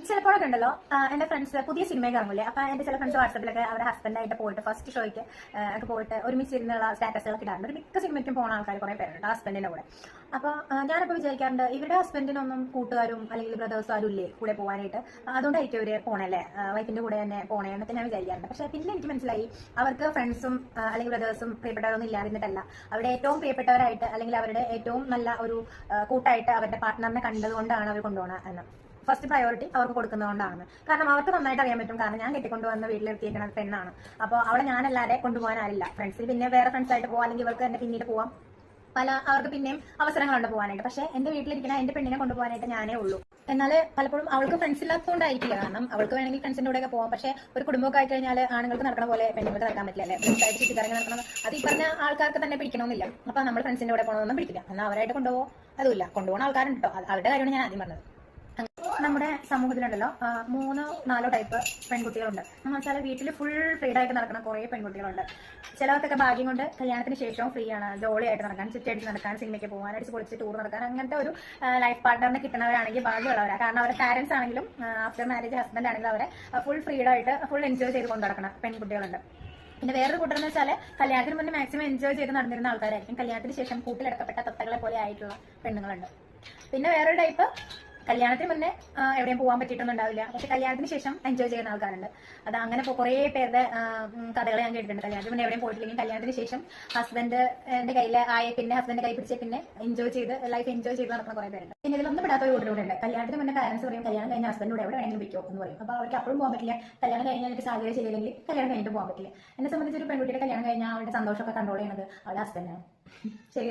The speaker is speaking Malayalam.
ചിലപ്പോഴൊക്കെ ഉണ്ടല്ലോ എന്റെ ഫ്രണ്ട്സ് പുതിയ സിനിമയൊക്കെ ഇറങ്ങില്ലേ. അപ്പൊ എന്റെ ചില ഫ്രണ്ട്സ് വാട്സപ്പിലൊക്കെ അവരുടെ ഹസ്ബൻഡായിട്ട് പോയിട്ട് ഫസ്റ്റ് ഷോയ്ക്ക് ഒക്കെ പോയിട്ട് ഒരുമിച്ചിരുന്നുള്ള സ്റ്റാറ്റസുകളൊക്കെ ഇടാറുണ്ട്. ഒരു മിക്ക സിനിമയ്ക്കും പോകുന്ന ആൾക്കാർ കുറെ പേരുണ്ട് ഹസ്ബൻഡിന്റെ കൂടെ. അപ്പൊ ഞാനപ്പോൾ വിചാരിക്കാറുണ്ട് ഇവരുടെ ഹസ്ബൻഡിനൊന്നും കൂട്ടുകാരും അല്ലെങ്കിൽ ബ്രദേഴ്സും ആരും ഇല്ലേ കൂടെ പോകാനായിട്ട്. അതുകൊണ്ടായിരിക്കും ഇവര് പോണല്ലേ, വൈഫിന്റെ കൂടെ തന്നെ പോണേ എന്നൊക്കെ ഞാൻ വിചാരിക്കാറുണ്ട്. പക്ഷെ പിന്നെ എനിക്ക് മനസ്സിലായി അവർക്ക് ഫ്രണ്ട്സും അല്ലെങ്കിൽ ബ്രദേഴ്സും പ്രിയപ്പെട്ടവരൊന്നും ഇല്ലാതിരുന്നിട്ടല്ല, അവരുടെ ഏറ്റവും പ്രിയപ്പെട്ടവരായിട്ട് അല്ലെങ്കിൽ അവരുടെ ഏറ്റവും നല്ല ഒരു കൂട്ടായിട്ട് അവരുടെ പാർട്ട്ണറിനെ കണ്ടതുകൊണ്ടാണ് അവർ കൊണ്ടുപോകണം എന്ന്. ഫസ്റ്റ് പ്രയോറിറ്റി അവർക്ക് കൊടുക്കുന്നതുകൊണ്ടാണ്. കാരണം അവർക്ക് നന്നായിട്ട് അറിയാൻ പറ്റും. കാരണം ഞാൻ കെട്ടിക്കൊണ്ടുവന്ന് വീട്ടിലെത്തിയിരിക്കുന്നത് പെണ്ണാണ്. അപ്പോൾ അവളെ ഞാനല്ലാതെ കൊണ്ടുപോകാൻ ആരില്ല. ഫ്രണ്ട്സിൽ പിന്നെ വേറെ ഫ്രണ്ട്സ് ആയിട്ട് പോകാം, അല്ലെങ്കിൽ ഇവർക്ക് തന്നെ പിന്നീട് പോവാം. അവർക്ക് പിന്നെയും അവസരങ്ങളുണ്ട് പോകാനായിട്ട്. പക്ഷെ എന്റെ വീട്ടിലിരിക്കുന്ന എന്റെ പെണ്ണിനെ കൊണ്ടുപോകാനായിട്ട് ഞാനേ ഉള്ളൂ. എന്നാൽ പലപ്പോഴും അവൾക്ക് ഫ്രണ്ട്സ് ഇല്ലാത്തതുകൊണ്ടായിരിക്കില്ല. കാരണം അവൾക്ക് വേണമെങ്കിൽ ഫ്രണ്ട്സിന്റെ കൂടെ ഒക്കെ പോകാം. പക്ഷെ ഒരു കുടുംബമൊക്കെ ആയി കഴിഞ്ഞാൽ ആണുങ്ങൾക്ക് നടക്കണ പോലെ പെണ്ണുങ്ങൾക്ക് നടക്കാൻ പറ്റില്ല അല്ലേ. ഫ്രണ്ട്സായിട്ട് ചുറ്റിക്കറങ്ങി നടക്കണം. അത് ഈ പറഞ്ഞ ആൾക്കാർക്ക് തന്നെ പിടിക്കണമെന്നില്ല. അപ്പൊ നമ്മൾ ഫ്രണ്ട്സിന്റെ കൂടെ പോകണമെന്നും പിടിക്കില്ല. എന്നാൽ അവരായിട്ട് കൊണ്ടുപോകും അതുമില്ല. കൊണ്ടുപോകുന്ന ആൾക്കാരുണ്ട് കേട്ടോ. അവരുടെ കാര്യമാണ് ഞാൻ ആദ്യം പറഞ്ഞത്. നമ്മുടെ സമൂഹത്തിലുണ്ടല്ലോ 3-4 ടൈപ്പ് പെൺകുട്ടികളുണ്ട്. എന്ന് വെച്ചാൽ വീട്ടിൽ ഫുൾ ഫ്രീഡ് ആയിട്ട് നടക്കുന്ന കുറെ പെൺകുട്ടികളുണ്ട്. ചിലവർക്കൊക്കെ ഭാഗ്യം കൊണ്ട് കല്യാണത്തിന് ശേഷവും ഫ്രീ ആണ്, ജോളിയായിട്ട് നടക്കാൻ, ചുറ്റടിച്ച് നടക്കാൻ, സിനിമയ്ക്ക് പോകാൻ, അടിച്ച് പൊളിച്ച് ടൂർ നടക്കാൻ, അങ്ങനത്തെ ഒരു ലൈഫ് പാർട്ട്ണറിനെ കിട്ടുന്നവരാണെങ്കിൽ ഭാഗ്യമുള്ളവരാണ്. കാരണം അവരുടെ പാരന്റ്സ് ആണെങ്കിലും ആഫ്റ്റർ മാരേജ് ഹസ്ബൻഡ് ആണെങ്കിലും അവരെ ഫുൾ ഫ്രീഡ് ആയിട്ട് ഫുൾ എൻജോയ് ചെയ്ത് കൊണ്ടു നടക്കുന്ന പെൺകുട്ടികളുണ്ട്. പിന്നെ വേറൊരു കൂട്ടർ എന്ന് വെച്ചാൽ കല്യാണത്തിന് മുന്നേ മാക്സിമം എൻജോയ് ചെയ്ത് നടന്നിരുന്ന ആൾക്കാരായിരിക്കും. കല്യാണത്തിന് ശേഷം കൂട്ടിലെടുക്കപ്പെട്ട തത്തകളെ പോലെ ആയിട്ടുള്ള പെണ്ണുങ്ങളുണ്ട്. പിന്നെ വേറൊരു ടൈപ്പ് കല്യാണത്തിന് മുന്നേ എവിടെയും പോകാൻ പറ്റിയിട്ടൊന്നും ഉണ്ടാവില്ല, പക്ഷെ കല്യാണത്തിന് ശേഷം എൻജോയ് ചെയ്യുന്ന ആൾക്കാരുണ്ട്. അത് അങ്ങനെ കുറെ പേരുടെ കഥകൾ ഞാൻ കേട്ടിട്ടുണ്ട്. കല്യാണത്തിന് മുന്നേ എവിടെയും പോയിട്ടില്ലെങ്കിൽ കല്യാണത്തിന് ശേഷം ഹസ്ബൻഡിന്റെ കയ്യിൽ ആയ പിന്നെ ഹസ്ബൻഡിന്റെ കൈ പിടിച്ച് പിന്നെ എൻജോയ് ചെയ്ത് ലൈഫ് എൻജോയ് ചെയ്ത് നടക്കുന്ന കുറെ പേരുണ്ട്. പിന്നെ ഇതിലൊന്നും പെടാത്ത ഒരു കൂട്ടരുടെ ഉണ്ട്. കല്യാണത്തിന് മുന്നേ പാരന്റ്സ് പറയും കല്യാണം കഴിഞ്ഞ ഹസ്ബൻഡിനോട് എവിടെ വേണമെങ്കിലും വിൽക്കോ എന്ന് പറയും. അപ്പോൾ അവർക്ക് അപ്പോഴും പോകാൻ പറ്റില്ല. കല്യാണം കഴിഞ്ഞാൽ എനിക്ക് സാഹചര്യം ശരിയില്ലെങ്കിൽ കല്യാണം കഴിഞ്ഞിട്ട് പോകാൻ പറ്റില്ല. എന്നെ സംബന്ധിച്ച് ഒരു പെൺകുട്ടിയുടെ കല്യാണം കഴിഞ്ഞാൽ അവരുടെ സന്തോഷമൊക്കെ കൺട്രോൾ ചെയ്യുന്നത് അവരുടെ ഹസ്ബൻഡാണ്. ശരി.